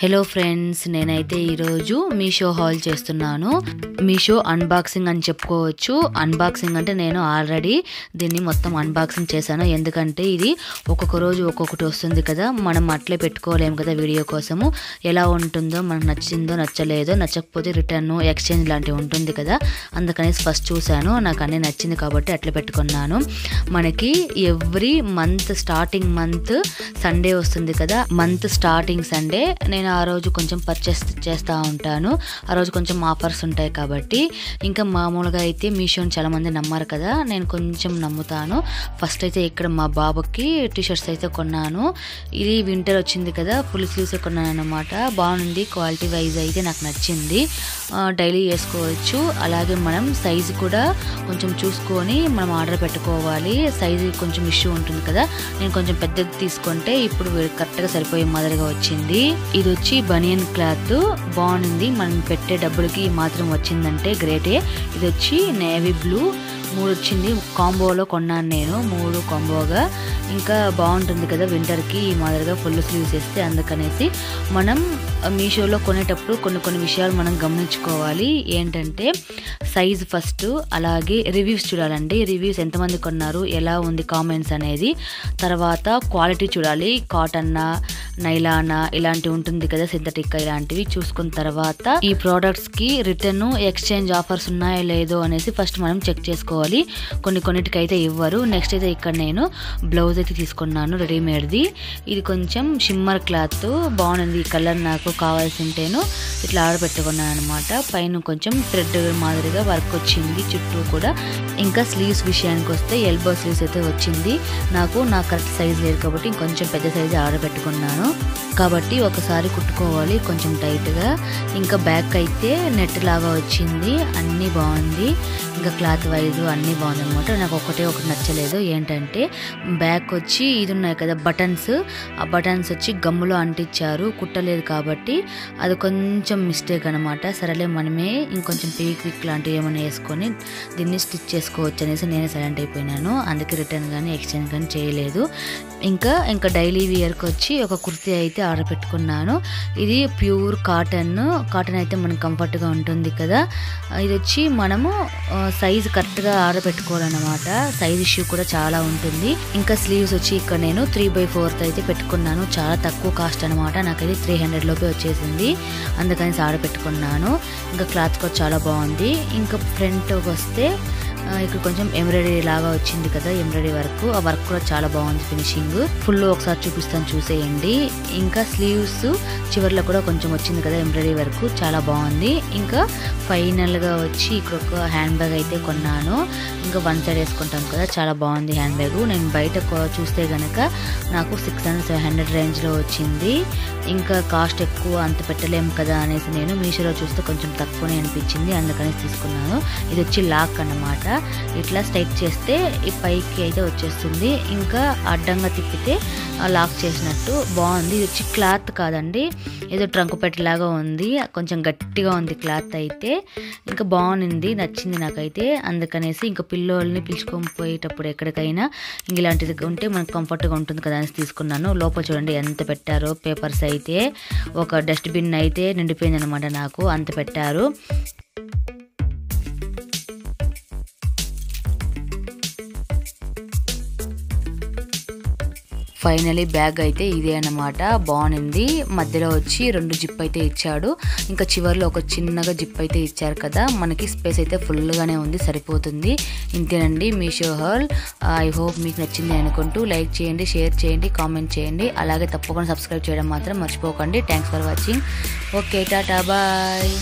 Hello friends, నేనైతే ఈరోజు Meesho hall చేస్తున్నాను. మీషో అన్బాక్సింగ్ అని చెప్పుకోవచ్చు. అన్బాక్సింగ్ అంటే నేను ఆల్రెడీ దీన్ని మొత్తం అన్బాక్సింగ్ చేశాను. ఎందుకంటే ఇది ఒక్కొక్క రోజు ఒక్కొక్కటి వస్తుంది కదా, మనం అట్లే పెట్టుకోలేము కదా. వీడియో కోసము ఎలా ఉంటుందో, మనకు నచ్చిందో నచ్చలేదో, నచ్చకపోతే రిటర్న్ ఎక్స్చేంజ్ లాంటివి ఉంటుంది కదా. అందుకనేసి ఫస్ట్ చూశాను, నాకు అన్నీ నచ్చింది కాబట్టి అట్లా పెట్టుకున్నాను. మనకి every month starting month Sunday వస్తుంది కదా, మంత్ స్టార్టింగ్ సండే నేను ఆ రోజు కొంచెం పర్చేస్ చేస్తూ ఉంటాను. ఆ రోజు కొంచెం ఆఫర్స్ ఉంటాయి కాబట్టి. ఇంకా మామూలుగా అయితే మీషోని చాలామంది నమ్మారు కదా, నేను కొంచెం నమ్ముతాను. ఫస్ట్ అయితే ఇక్కడ మా బాబుకి టీషర్ట్స్ అయితే కొన్నాను. ఇది వింటర్ వచ్చింది కదా, ఫుల్ స్లీవ్స్ కొన్నాను అనమాట. బాగుంది, క్వాలిటీ వైజ్ అయితే నాకు నచ్చింది. డైలీ వేసుకోవచ్చు. అలాగే మనం సైజు కూడా కొంచెం చూసుకొని మనం ఆర్డర్ పెట్టుకోవాలి. సైజు కొంచెం ఇష్యూ ఉంటుంది కదా, నేను కొంచెం పెద్దది తీసుకుంటే ఇప్పుడు కరెక్ట్గా సరిపోయే మాదిరిగా వచ్చింది. ఇది వచ్చి బనియన్ క్లాత్ బాగుంది. మనం పెట్టే డబ్బులకి మాత్రం వచ్చిందంటే గ్రేటే. ఇది వచ్చి నేవీ బ్లూ 3 వచ్చింది. కాంబోలో కొన్నాను నేను, 3 కాంబోగా. ఇంకా బాగుంటుంది కదా వింటర్కి ఈ మాదిరిగా ఫుల్ స్లీవ్స్ వేస్తే. అందుకనేసి మనం మీషోలో కొనేటప్పుడు కొన్ని విషయాలు మనం గమనించుకోవాలి. ఏంటంటే సైజ్ ఫస్ట్, అలాగే రివ్యూస్ చూడాలండి. రివ్యూస్ ఎంతమంది కొన్నారు, ఎలా ఉంది కామెంట్స్ అనేది. తర్వాత క్వాలిటీ చూడాలి, కాటన్నా నైలానా ఇలాంటివి ఉంటుంది కదా, సింథటిక్ ఇలాంటివి చూసుకున్న తర్వాత ఈ ప్రోడక్ట్స్కి రిటర్న్ ఎక్స్చేంజ్ ఆఫర్స్ ఉన్నాయో లేదో అనేసి ఫస్ట్ మనం చెక్ చేసుకోవాలి. కొన్నిటికి అయితే ఇవ్వరు. నెక్స్ట్ అయితే ఇక్కడ నేను బ్లౌజ్ అయితే తీసుకున్నాను రెడీమేడ్ది. ఇది కొంచెం షిమ్మర్ క్లాత్ బాగుంది. ఈ కలర్ నాకు కావాల్సింటేను ఇట్లా ఆర్డర్ పెట్టుకున్నాను అనమాట. పైన కొంచెం థ్రెడ్ మాదిరిగా వర్క్ వచ్చింది చుట్టూ కూడా. ఇంకా స్లీవ్స్ విషయానికి వస్తే ఎల్బో స్లీవ్స్ అయితే వచ్చింది. నాకు కరెక్ట్ సైజ్ లేదు కాబట్టి ఇంకొంచెం పెద్ద సైజు ఆర్డర్ పెట్టుకున్నాను. కాబట్టి ఒకసారి కుట్టుకోవాలి కొంచెం టైట్గా. ఇంకా బ్యాక్ అయితే నెట్ లాగా వచ్చింది. అన్నీ బాగుంది. ఇంకా క్లాత్ వైజ్ అన్నీ బాగుంది అనమాట. నాకు ఒకటి నచ్చలేదు. ఏంటంటే బ్యాక్ వచ్చి ఇది ఉన్నాయి కదా బటన్స్, ఆ బటన్స్ వచ్చి గమ్ములో అంటించారు, కుట్టలేదు కాబట్టి అది కొంచెం మిస్టేక్ అనమాట. సరేలే మనమే ఇంకొంచెం పీక్ లాంటివి ఏమైనా వేసుకొని దీన్ని స్టిచ్ చేసుకోవచ్చు అనేసి నేనే సైలెంట్ అయిపోయినాను. అందుకే రిటర్న్ కానీ ఎక్స్చేంజ్ కానీ చేయలేదు. ఇంకా డైలీ వేర్కి వచ్చి ఒక కుర్తీ అయితే ఆర్డర్ పెట్టుకున్నాను. ఇది ప్యూర్ కాటన్ అయితే మనకు కంఫర్ట్గా ఉంటుంది కదా. ఇది వచ్చి మనము సైజు కరెక్ట్గా ఆర్డర్ పెట్టుకోవాలన్నమాట. సైజ్ ఇష్యూ కూడా చాలా ఉంటుంది. ఇంకా స్లీవ్స్ వచ్చి ఇక్కడ నేను 3/4 అయితే పెట్టుకున్నాను. చాలా తక్కువ కాస్ట్ అనమాట. నాకైతే 300 లోపే వచ్చేసింది. అందుకని ఆర్డర్ పెట్టుకున్నాను. ఇంకా క్లాత్ కూడా చాలా బాగుంది. ఇంకా ఫ్రంట్ వస్తే ఇక్కడ కొంచెం ఎంబ్రాయిడరీ లాగా వచ్చింది కదా, ఎంబ్రాయిడరీ వర్క్. ఆ వర్క్ కూడా చాలా బాగుంది. ఫినిషింగ్ ఫుల్ ఒకసారి చూపిస్తాను, చూసేయండి. ఇంకా స్లీవ్స్ చివర్లో కూడా కొంచెం వచ్చింది కదా ఎంబ్రాయిడరీ వర్క్, చాలా బాగుంది. ఇంకా ఫైనల్గా వచ్చి ఇక్కడ ఒక హ్యాండ్ బ్యాగ్ అయితే కొన్నాను. ఇంకా 1 సైడ్ వేసుకుంటాం కదా, చాలా బాగుంది హ్యాండ్ బ్యాగ్. నేను బయట చూస్తే కనుక నాకు 600-700 రేంజ్లో వచ్చింది. ఇంకా కాస్ట్ ఎక్కువ అంత పెట్టలేము కదా అనేసి నేను మీషోలో చూస్తే కొంచెం తక్కువనే అనిపించింది, అందుకని తీసుకున్నాను. ఇది వచ్చి లాక్ అన్నమాట. ఇట్లా స్ట్రైట్ చేస్తే ఈ పైకి అయితే వచ్చేస్తుంది. ఇంకా అడ్డంగా తిప్పితే లాక్ చేసినట్టు బాగుంది. ఇది వచ్చి క్లాత్ కాదండి, ఏదో ట్రంక్ పెట్టలాగా ఉంది. కొంచెం గట్టిగా ఉంది క్లాత్ అయితే. ఇంకా బాగుంది, నచ్చింది నాకైతే. అందుకనేసి ఇంకా పిల్లోల్ని పిలుచుకొని పోయేటప్పుడు ఎక్కడికైనా ఇలాంటిది ఉంటే మనకు కంఫర్ట్గా ఉంటుంది కదా అని తీసుకున్నాను. లోపల చూడండి ఎంత పెట్టారో. పేపర్స్ అయితే ఒక డస్ట్బిన్ అయితే నిండిపోయింది అనమాట, నాకు అంత పెట్టారు. ఫైనలీ బ్యాగ్ అయితే ఇదే అన్నమాట, బాగుంది. మధ్యలో వచ్చి 2 జిప్ అయితే ఇచ్చాడు. ఇంకా చివర్లో ఒక చిన్నగా జిప్ అయితే ఇచ్చారు కదా, మనకి స్పేస్ అయితే ఫుల్గానే ఉంది, సరిపోతుంది. ఇంతేనండి మీషో హాల్. ఐ హోప్ మీకు నచ్చింది అనుకుంటూ లైక్ చేయండి, షేర్ చేయండి, కామెంట్ చేయండి. అలాగే తప్పకుండా సబ్స్క్రైబ్ చేయడం మాత్రం మర్చిపోకండి. Thanks for watching. Okay, tata, bye.